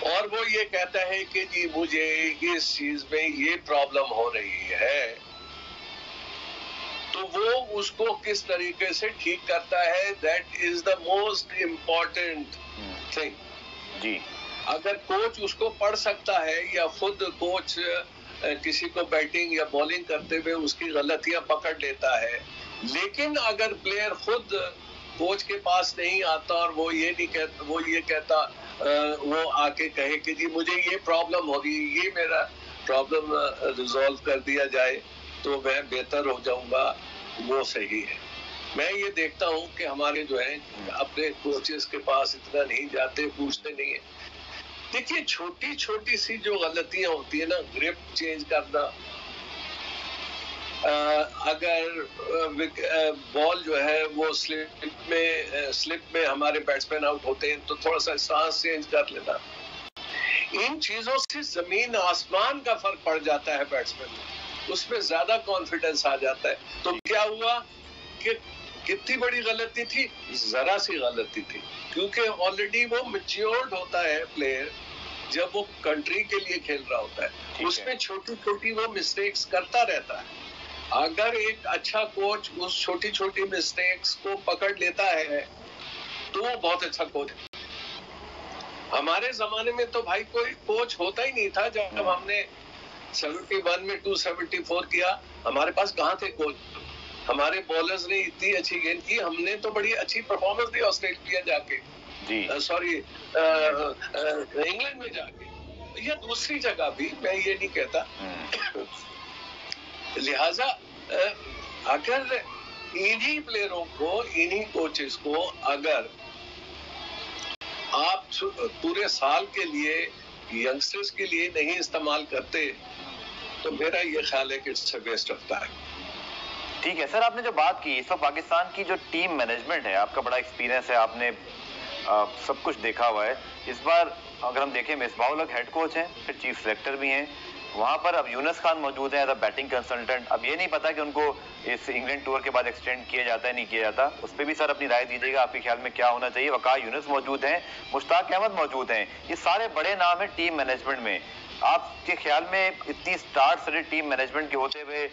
और वो ये कहता है कि जी मुझे इस चीज में ये प्रॉब्लम हो रही है, तो वो उसको किस तरीके से ठीक करता है, that is the most important thing. जी, अगर कोच उसको पढ़ सकता है या खुद कोच किसी को बैटिंग या बॉलिंग करते हुए उसकी गलतियां पकड़ लेता है, लेकिन अगर प्लेयर खुद कोच के पास नहीं आता और वो ये कहता वो आके कहे कि जी मुझे ये प्रॉब्लम हो रही है, ये मेरा प्रॉब्लम रिजॉल्व कर दिया जाए तो मैं बेहतर हो जाऊंगा, वो सही है। मैं ये देखता हूँ कि हमारे जो है अपने कोचेस के पास इतना नहीं जाते, पूछते नहीं है। देखिए छोटी छोटी सी जो गलतियां होती है ना, ग्रिप चेंज करना, अगर बॉल जो है वो स्लिप में हमारे बैट्समैन आउट होते हैं तो थोड़ा सा सांस चेंज कर लेना, इन चीजों से जमीन आसमान का फर्क पड़ जाता है बैट्समैन में, उसमें ज्यादा कॉन्फिडेंस आ जाता है। तो क्या हुआ कि कितनी बड़ी गलती थी, जरा सी गलती थी, क्योंकि ऑलरेडी वो मैच्योर्ड होता है प्लेयर जब वो कंट्री के लिए खेल रहा होता है, उसमें छोटी छोटी वो मिस्टेक्स करता रहता है। अगर एक अच्छा कोच उस छोटी छोटी मिस्टेक्स को पकड़ लेता है तो वो बहुत अच्छा कोच है। हमारे जमाने में तो भाई कोई कोच होता ही नहीं था। जब हमने 71 में 274 किया, हमारे पास कहाँ थे कोच? हमारे बॉलर्स ने इतनी अच्छी गेंद की, हमने तो बड़ी अच्छी परफॉर्मेंस दी ऑस्ट्रेलिया जाके, सॉरी इंग्लैंड में जाके, या दूसरी जगह भी, मैं ये नहीं कहता। लिहाजा अगर इन्हीं प्लेयरों को, इन्हीं कोचेस को अगर आप पूरे साल के लिए यंगस्टर्स के लिए नहीं इस्तेमाल करते तो मेरा ये ख्याल है कि it's a waste of time. ठीक है सर, आपने जो बात की, इस वक्त पाकिस्तान की जो टीम मैनेजमेंट है, आपका बड़ा एक्सपीरियंस है, आपने सब कुछ देखा हुआ है। इस बार अगर हम देखें, मिसबाह उल हेड कोच हैं, फिर चीफ सेलेक्टर भी हैं, वहां पर अब यूनुस खान मौजूद है एज अ बैटिंग कंसल्टेंट। अब ये नहीं पता कि उनको इस इंग्लैंड टूर के बाद एक्सटेंड किया जाता है नहीं किया जाता, उस पर भी सर अपनी राय दीजिएगा, आपके ख्याल में क्या होना चाहिए। वकार यूनुस मौजूद हैं, मुश्ताक अहमद मौजूद हैं, ये सारे बड़े नाम हैं टीम मैनेजमेंट में। आपके ख्याल में इतनी स्टार स्टडीड टीम मैनेजमेंट के होते हुए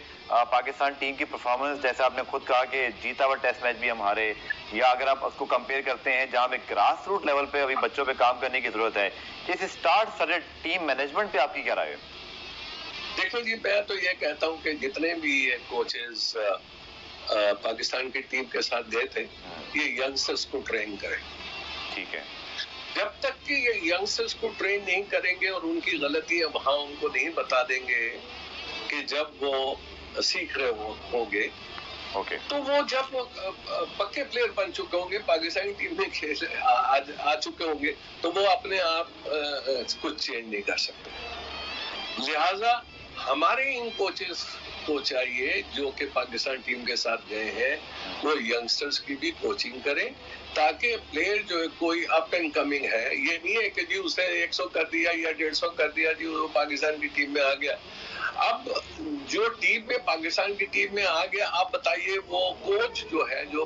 पाकिस्तान टीम की परफॉर्मेंस, जैसे आपने खुद कहा कि जीता हुआ टेस्ट मैच भी हम हारे, या अगर आप उसको कंपेयर करते हैं जहां पे ग्रास रूट लेवल पे अभी बच्चों पे काम करने की जरूरत है, इस स्टार स्टडीड टीम मैनेजमेंट पे आपकी क्या राय है? देखो जी, मैं तो ये कहता हूँ कि जितने भी कोचेस पाकिस्तान की टीम के साथ गए थे, ये यंगस्टर्स को ट्रेन करें। ठीक है। जब तक कि ये यंगस्टर्स को ट्रेन नहीं करेंगे और उनकी गलतियां वहां उनको नहीं बता देंगे कि जब वो सीख रहे होंगे, तो वो जब पक्के प्लेयर बन चुके होंगे, पाकिस्तानी टीम में खेल आ चुके होंगे, तो वो अपने आप कुछ चेंज नहीं कर सकते। लिहाजा हमारे इन कोचेस को चाहिए जो कि पाकिस्तान टीम के साथ गए हैं, वो यंगस्टर्स की भी कोचिंग करें, ताकि प्लेयर जो है कोई अप एंड कमिंग है, ये नहीं है कि जी उसे 100 कर दिया या 150 कर दिया जी वो पाकिस्तान की टीम में आ गया। अब जो टीम में पाकिस्तान की टीम में आ गया, आप बताइए वो कोच जो है जो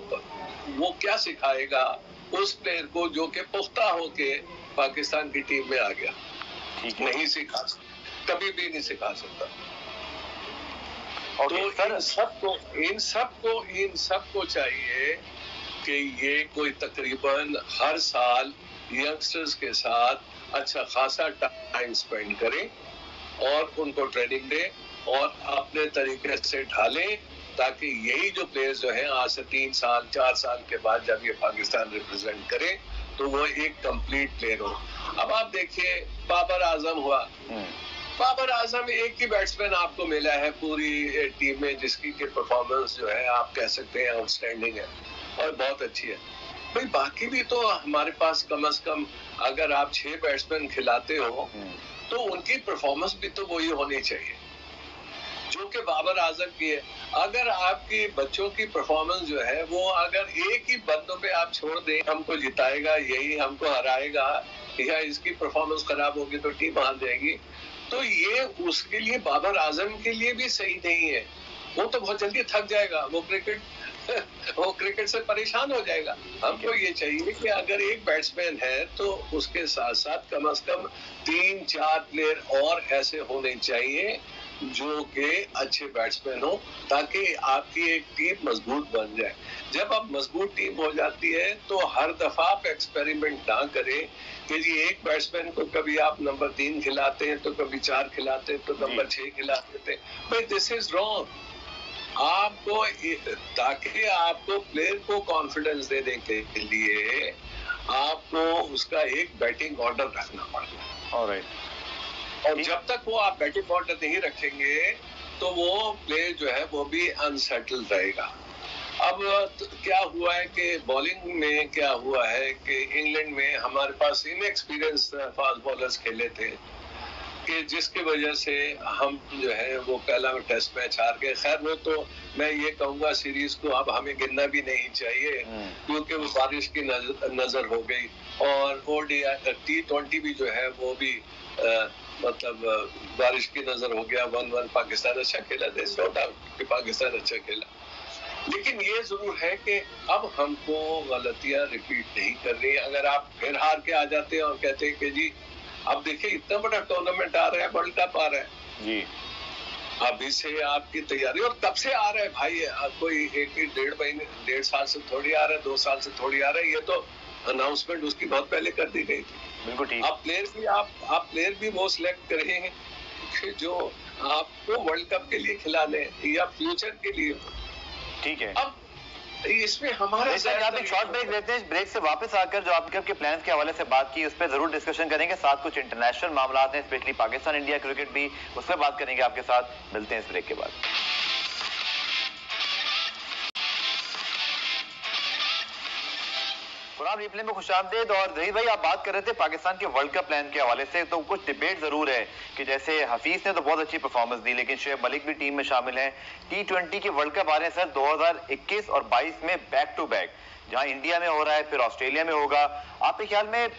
वो क्या सिखाएगा उस प्लेयर को जो कि पुख्ता होके पाकिस्तान की टीम में आ गया? नहीं सिखा, कभी भी नहीं सिखा सकता। तो इन सबको चाहिए कि ये कोई तकरीबन हर साल यंगस्टर्स के साथ अच्छा खासा टाइम स्पेंड करें और उनको ट्रेनिंग दे और अपने तरीके से ढालें, ताकि यही जो प्लेयर्स जो हैं आज से 3 साल 4 साल के बाद जब ये पाकिस्तान रिप्रेजेंट करें तो वो एक कंप्लीट प्लेयर हो। अब आप देखिए बाबर आजम हुआ, बाबर आजम एक ही बैट्समैन आपको मिला है पूरी टीम में जिसकी की परफॉर्मेंस जो है आप कह सकते हैं आउटस्टैंडिंग है और बहुत अच्छी है। भाई बाकी भी तो हमारे पास कम से कम अगर आप 6 बैट्समैन खिलाते हो तो उनकी परफॉर्मेंस भी तो वही होनी चाहिए जो कि बाबर आजम की है। अगर आपकी बच्चों की परफॉर्मेंस जो है वो अगर एक ही बंदों पे आप छोड़ दें, हमको जिताएगा यही, हमको हराएगा, या इसकी परफॉर्मेंस खराब होगी तो टीम हार जाएगी, तो ये उसके लिए बाबर आजम के लिए भी सही नहीं है। वो तो बहुत जल्दी थक जाएगा, वो क्रिकेट से परेशान हो जाएगा। हमको ये चाहिए कि अगर एक बैट्समैन है तो उसके साथ साथ कम से कम 3-4 प्लेयर और ऐसे होने चाहिए जो कि अच्छे बैट्समैन हो, ताकि आपकी एक टीम मजबूत बन जाए। जब आप मजबूत टीम हो जाती है तो हर दफा आप एक्सपेरिमेंट ना करें कि जी एक बैट्समैन को कभी आप नंबर 3 खिलाते हैं तो कभी 4 खिलाते हैं तो नंबर 6 खिला देते हैं। भाई दिस इज रॉन्ग। आपको ताकि आपको प्लेयर को कॉन्फिडेंस देने के लिए आपको उसका एक बैटिंग ऑर्डर रखना पड़ता है। ऑलराइट। और जब तक वो आप बैटिंग ऑर्डर नहीं रखेंगे तो वो प्लेयर जो है वो भी अनसेटल रहेगा। अब क्या हुआ है कि बॉलिंग में क्या हुआ है कि इंग्लैंड में हमारे पास इनएक्सपीरियंस फास्ट बॉलर्स खेले थे कि जिसकी वजह से हम जो है वो पहला टेस्ट मैच हार गए। खैर वो तो मैं ये कहूँगा सीरीज को अब हमें गिनना भी नहीं चाहिए क्योंकि वो बारिश की नजर हो गई और T20 भी जो है वो भी मतलब बारिश की नजर हो गया। 1-1 पाकिस्तान अच्छा खेला, नो डाउट कि पाकिस्तान अच्छा खेला, लेकिन ये जरूर है कि अब हमको गलतियां रिपीट नहीं करनी। अगर आप फिर हार के आ जाते हैं और कहते हैं कि जी अब देखिए इतना बड़ा टूर्नामेंट आ रहा है, वर्ल्ड कप आ रहा है जी, अभी से आपकी तैयारी और कब से आ रहा है भाई, कोई 1-1.5 साल से थोड़ी आ रहा है, 2 साल से थोड़ी आ रहा है। ये तो अनाउंसमेंट उसकी बहुत पहले कर दी गई थी। बिल्कुल ठीक। आप प्लेयर भी वो सिलेक्ट कर रहे हैं कि जो आपको वर्ल्ड कप के लिए खिलाने या फ्यूचर के लिए। ठीक है। अब इसमें हमारा आप एक शॉर्ट ब्रेक लेते हैं। ब्रेक से वापस आकर जो आपके आपके प्लान्स के हवाले से बात की उस पर जरूर डिस्कशन करेंगे। साथ कुछ इंटरनेशनल मामला हैं, स्पेशली पाकिस्तान इंडिया क्रिकेट भी, उस पर बात करेंगे आपके साथ। मिलते हैं इस ब्रेक के बाद। कुरान रिप्ले में खुशामदीद। और जहीर भाई आप बात कर रहे थे पाकिस्तान के वर्ल्ड कप प्लान के हवाले से, तो कुछ डिबेट जरूर है कि जैसे हफीज ने तो बहुत अच्छी परफॉर्मेंस दी लेकिन शुएब मलिक भी टीम में शामिल हैं। T20 के वर्ल्ड कप आ रहे हैं सर 2021 और 22 में बैक टू बैक, जहां इंडिया में हो रहा है फिर ऑस्ट्रेलिया में होगा। आपके ख्याल में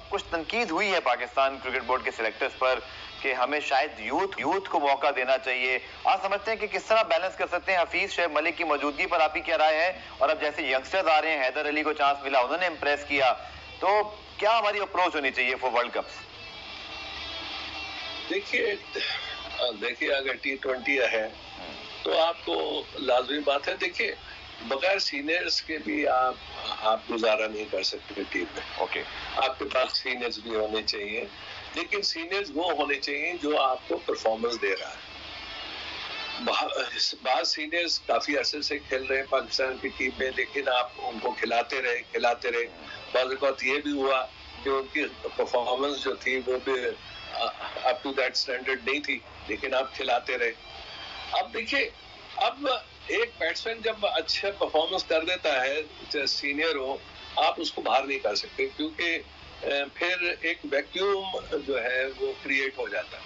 कुछ तनकीद हुई है पाकिस्तान क्रिकेट बोर्ड के सिलेक्टर्स पर कि हमें शायद यूथ को मौका देना चाहिए। आप समझते हैं कि किस तरह बैलेंस कर सकते हैं हफीज शुएब मलिक की मौजूदगी पर, आपकी क्या राय है? और अब जैसे यंगस्टर्स आ रहे हैं, हैदर अली को चांस मिला, उन्होंने इंप्रेस किया, तो क्या हमारी अप्रोच होनी चाहिए फॉर वर्ल्ड कप? देखिए अगर T20 है तो आपको लाजमी बात है, देखिए बगैर सीनियर्स के भी आप गुजारा नहीं कर सकते टीम में। ओके। आपके पास सीनियर्स भी होने चाहिए, लेकिन सीनियर्स वो होने चाहिए जो आपको परफॉर्मेंस दे रहा है। बाद सीनियर्स काफी अरसे से खेल रहे हैं पाकिस्तान की टीम में, लेकिन आप उनको खिलाते रहे। बाद बात ये भी हुआ कि उनकी परफॉर्मेंस जो थी वो भी अप टू दैट स्टैंडर्ड नहीं थी, लेकिन आप खिलाते रहे। अब देखिए अब एक बैट्समैन जब अच्छा परफॉर्मेंस कर देता है, चाहे सीनियर हो, आप उसको बाहर नहीं कर सकते क्योंकि फिर एक वैक्यूम जो है वो क्रिएट हो जाता है।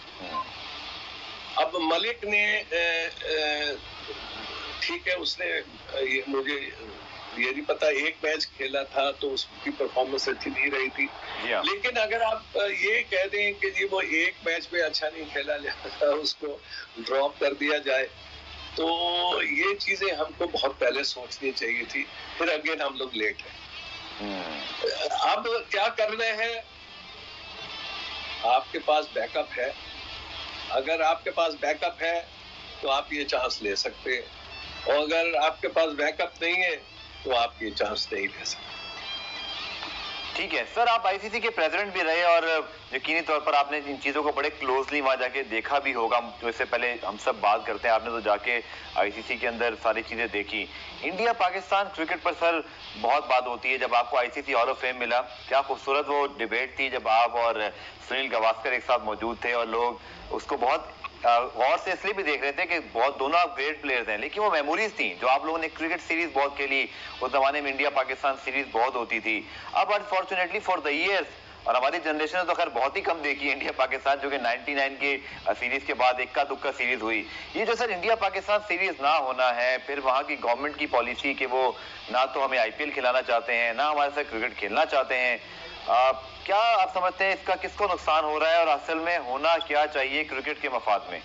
अब मलिक ने ठीक है, उसने मुझे ये नहीं पता, एक मैच खेला था तो उसकी परफॉर्मेंस अच्छी नहीं रही थी, लेकिन अगर आप ये कह दें कि जी वो एक मैच में अच्छा नहीं खेला, लिहाजा उसको ड्रॉप कर दिया जाए, तो ये चीजें हमको बहुत पहले सोचनी चाहिए थी। फिर अगेन हम लोग लेट हैं। अब क्या करना है, आपके पास बैकअप है, अगर आपके पास बैकअप है तो आप ये चांस ले सकते हैं, और अगर आपके पास बैकअप नहीं है तो आप ये चांस नहीं ले सकते। ठीक है सर, आप आईसीसी के प्रेसिडेंट भी रहे और यकीनी तौर पर आपने इन चीजों को बड़े क्लोजली वहां जाके देखा भी होगा। जो इससे पहले हम सब बात करते हैं, आपने तो जाके आईसीसी के अंदर सारी चीजें देखी। इंडिया पाकिस्तान क्रिकेट पर सर बहुत बात होती है। जब आपको आईसीसी हॉल ऑफ फेम मिला, क्या खूबसूरत वो डिबेट थी जब आप और सुनील गावस्कर एक साथ मौजूद थे, और लोग उसको बहुत गौर से इसलिए भी देख रहे थे कि बहुत दोनों आप ग्रेट प्लेयर्स हैं, लेकिन वो मेमोरीज थी जो आप लोगों ने क्रिकेट सीरीज बहुत खेली। उस जमाने में इंडिया पाकिस्तान सीरीज बहुत होती थी। अब अनफॉर्चुनेटली फॉर द इयर्स, और हमारी जनरेशन ने तो खैर बहुत ही कम देखी इंडिया पाकिस्तान, जो कि 99 के सीरीज के बाद इक्का दुक्का सीरीज हुई। ये जो सर इंडिया पाकिस्तान सीरीज ना होना है, फिर वहां की गवर्नमेंट की पॉलिसी कि वो ना तो हमें आईपीएल खिलाना चाहते हैं, ना हमारे साथ क्रिकेट खेलना चाहते हैं, क्या आप समझते हैं इसका किसको नुकसान हो रहा है, और असल में होना क्या चाहिए क्रिकेट के मफाद में?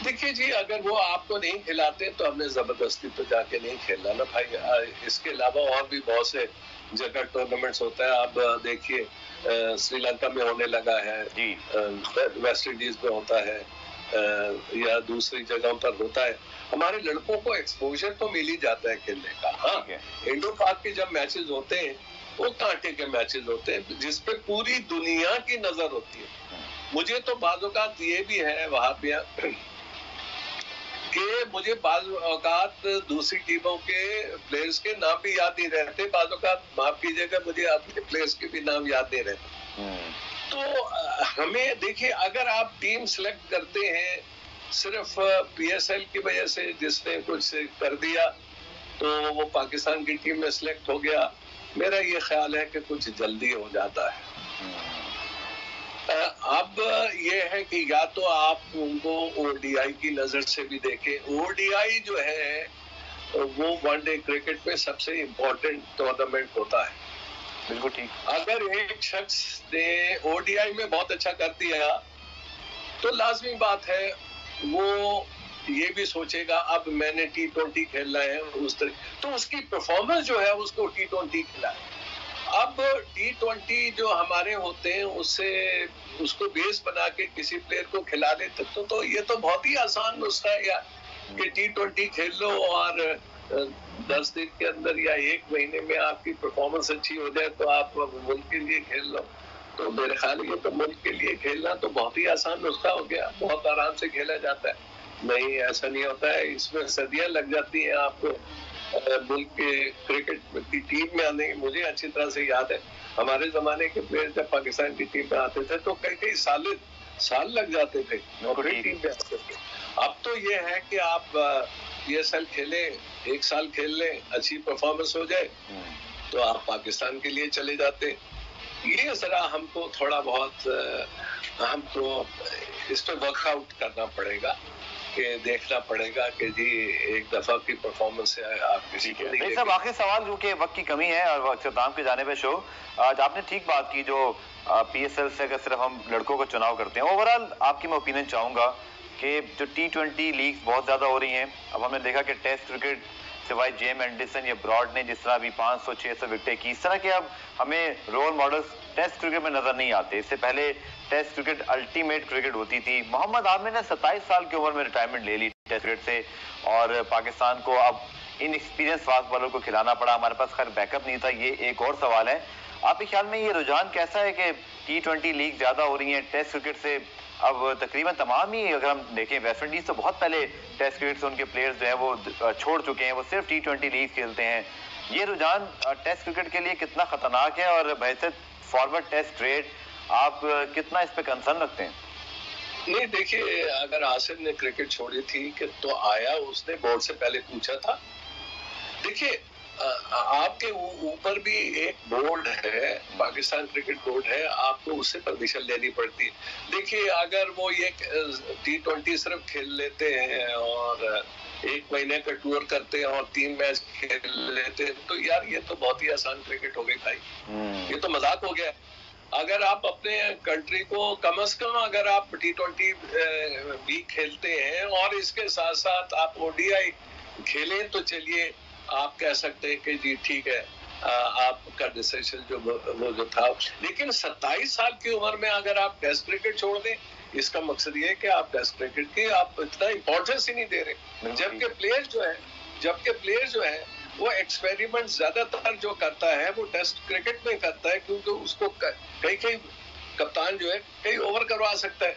देखिए जी, अगर वो आपको नहीं खिलाते तो हमने जबरदस्ती तो जाके नहीं खेलना ना भाई। इसके अलावा और भी बहुत से जगह टूर्नामेंट्स होता है। आप देखिए श्रीलंका में होने लगा है जी, वेस्ट इंडीज में होता है, या दूसरी जगहों पर होता है। हमारे लड़कों को एक्सपोजर तो मिल ही जाता है खेलने का। हाँ, इंडो पाक के जब मैचेस होते हैं वो कांटे के मैचेस होते हैं जिसपे पूरी दुनिया की नजर होती है। मुझे तो बाज़ औक़ात ये भी है वहां पे कि मुझे बाज़ औक़ात दूसरी टीमों के प्लेयर्स के नाम भी याद नहीं रहते, बाज़ औक़ात माफ कीजिएगा मुझे अपने प्लेयर्स के भी नाम याद नहीं रहते। तो हमें देखिए, अगर आप टीम सिलेक्ट करते हैं सिर्फ पीएसएल की वजह से, जिसने कुछ कर दिया तो वो पाकिस्तान की टीम में सिलेक्ट हो गया, मेरा ये ख्याल है कि कुछ जल्दी हो जाता है। अब ये है कि या तो आप उनको ओडीआई की नजर से भी देखें। ओडीआई जो है वो वनडे क्रिकेट में सबसे इम्पोर्टेंट टूर्नामेंट होता है। बिल्कुल ठीक। अगर एक शख्स ने ओडीआई में बहुत अच्छा कर दिया तो लाजमी बात है वो ये भी सोचेगा अब मैंने T20 खेलना है, उस तरह तो उसकी परफॉर्मेंस जो है उसको T20 खिलाए। अब T20 जो हमारे होते हैं उससे उसको बेस बना के किसी प्लेयर को खिला देते तो ये तो बहुत ही आसान नुस्खा है यार, कि T20 खेल लो और 10 दिन के अंदर या 1 महीने में आपकी परफॉर्मेंस अच्छी हो जाए तो आप मुल्क के लिए खेल लो। तो मेरे ख्याल ये तो मुल्क के लिए खेलना तो बहुत ही आसान नुस्खा हो गया, बहुत आराम से खेला जाता है। नहीं, ऐसा नहीं होता है, इसमें सदियां लग जाती हैं आपको मुल्क के क्रिकेट की टीम में आने। मुझे अच्छी तरह से याद है हमारे जमाने के प्लेयर जब पाकिस्तान की टीम में आते थे तो कई साल लग जाते थे और फिर टीम में आते थे। अब तो ये है कि आप पीएसएल खेले, 1 साल खेल लें, अच्छी परफॉर्मेंस हो जाए तो आप पाकिस्तान के लिए चले जाते। ये जरा हमको थोड़ा बहुत हमको इस पर वर्कआउट करना पड़ेगा, कि देखना पड़ेगा कि जी एक दफा की परफॉर्मेंस है आप किसी को नहीं। सब आखिरी सवाल, जो कि वक्त की कमी है और अख्ताम के जाने पे शो, आज आपने ठीक बात की, जो पीएसएल से अगर सिर्फ हम लड़कों का चुनाव करते हैं। ओवरऑल आपकी मैं ओपिनियन चाहूंगा कि जो T20 लीग्स बहुत ज्यादा हो रही हैं। अब हमने देखा कि टेस्ट क्रिकेट सिवाय जेम एंडरसन या ब्रॉड ने जिस तरह अभी 500-600 विकेटें की, इस तरह के अब हमें रोल मॉडल्स टेस्ट क्रिकेट में नजर नहीं आते। इससे पहले टेस्ट क्रिकेट अल्टीमेट क्रिकेट होती थी। मोहम्मद आमिर ने 27 साल की उम्र में रिटायरमेंट ले ली टेस्ट क्रिकेट से, और पाकिस्तान को अब इन एक्सपीरियंस फास्ट बॉलर को खिलाना पड़ा। हमारे पास खैर बैकअप नहीं था। ये एक और सवाल है, आपके ख्याल में ये रुझान कैसा है कि T20 लीग ज्यादा हो रही है टेस्ट क्रिकेट से? अब तकरीबन तमाम ही, अगर हम देखें, वेस्ट इंडीज तो बहुत पहले टेस्ट क्रिकेट से उनके प्लेयर्स जो है वो छोड़ चुके हैं, वो सिर्फ T20 लीग खेलते हैं। ये रुझान टेस्ट क्रिकेट के लिए कितना खतरनाक है, और बहैसियत फॉरवर्ड टेस्ट रेट आप कितना इस पे कंसर्न रखते हैं? नहीं, देखिए, अगर आसिफ ने क्रिकेट छोड़ी थी कि तो आया उसने बोर्ड से पहले पूछा था। देखिए आपके ऊपर भी एक बोर्ड है, पाकिस्तान क्रिकेट बोर्ड है, आपको उससे परमिशन लेनी पड़ती है। देखिए अगर वो ये T20 सिर्फ खेल लेते हैं और 1 महीने का टूर करते हैं और 3 मैच खेल लेते हैं तो यार ये तो बहुत ही आसान क्रिकेट हो गई भाई, ये तो मजाक हो गया। अगर आप अपने कंट्री को कम से कम अगर आप T20 भी खेलते हैं और इसके साथ साथ आप ODI खेलें तो चलिए आप कह सकते हैं कि जी ठीक है, आपका डिसीजन वो जो था। लेकिन 27 साल की उम्र में अगर आप टेस्ट क्रिकेट छोड़ दें, इसका मकसद ये है कि आप टेस्ट क्रिकेट की आप इतना इंपॉर्टेंस ही नहीं दे रहे। जबकि प्लेयर जो है वो एक्सपेरिमेंट ज्यादातर जो करता है वो टेस्ट क्रिकेट में करता है, क्योंकि उसको कई कप्तान जो है कई ओवर करवा सकता है,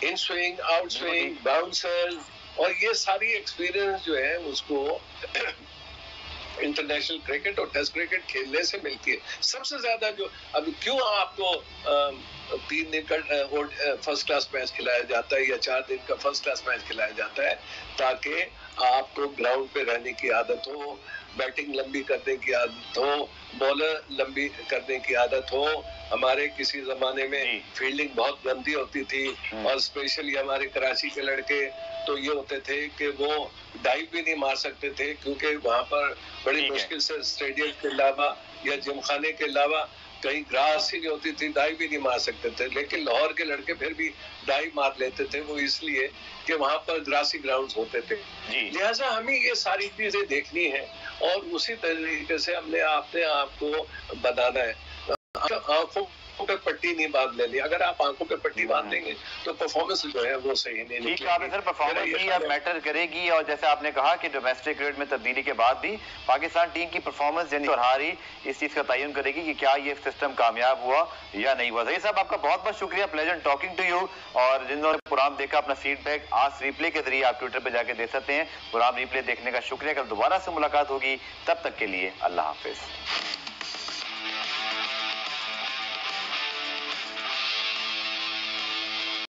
in swing, out swing, bouncer, और ये सारी एक्सपीरियंस जो है उसको इंटरनेशनल क्रिकेट और टेस्ट क्रिकेट खेलने से मिलती है। सबसे ज्यादा जो अभी क्यों आपको 3 दिन का फर्स्ट क्लास मैच खिलाया जाता है या 4 दिन का फर्स्ट क्लास मैच खिलाया जाता है, ताकि आपको ग्राउंड पे रहने की आदत हो, बैटिंग लंबी करने की आदत हो, बॉलर लंबी करने की आदत हो। हमारे किसी जमाने में फील्डिंग बहुत गंदी होती थी और स्पेशली हमारे कराची के लड़के तो ये होते थे कि वो डाइव भी नहीं मार सकते थे, क्योंकि वहां पर बड़ी मुश्किल से स्टेडियम के अलावा या जिमखाने के अलावा कहीं ग्रास ही नहीं होती थी, डाइव भी नहीं मार सकते थे। लेकिन लाहौर के लड़के फिर भी डाइव मार लेते थे, वो इसलिए कि वहां पर ग्रासी ग्राउंड्स होते थे। लिहाजा हमें ये सारी चीजें देखनी है और उसी तरीके से हमने अपने आप को बनाना है। आंखों पे पट्टी नहीं बांध लेनी, अगर आप आंखों पे पट्टी बांध देंगे तो परफॉर्मेंस जो है वो सही नहीं निकलेगी। ठीक है, सर परफॉर्मेंस भी अब मैटर करेगी, और जैसे आपने कहा कि डोमेस्टिक क्रिकेट में तब्दीली के बाद भी पाकिस्तान टीम की परफॉर्मेंस यानी हारी इस चीज का तयन करेगी कि क्या ये सिस्टम कामयाब हुआ या नहीं हुआ। सही साहब, आपका बहुत बहुत शुक्रिया, प्लेजेंट टॉकिंग टू यू। और जिन लोगों ने प्रोग्राम देखा अपना फीडबैक आज रिप्ले के जरिए आप ट्विटर पे जाके दे सकते हैं। प्रोग्राम रिप्ले देखने का शुक्रिया, कल दोबारा से मुलाकात होगी, तब तक के लिए अल्लाह हाफिज।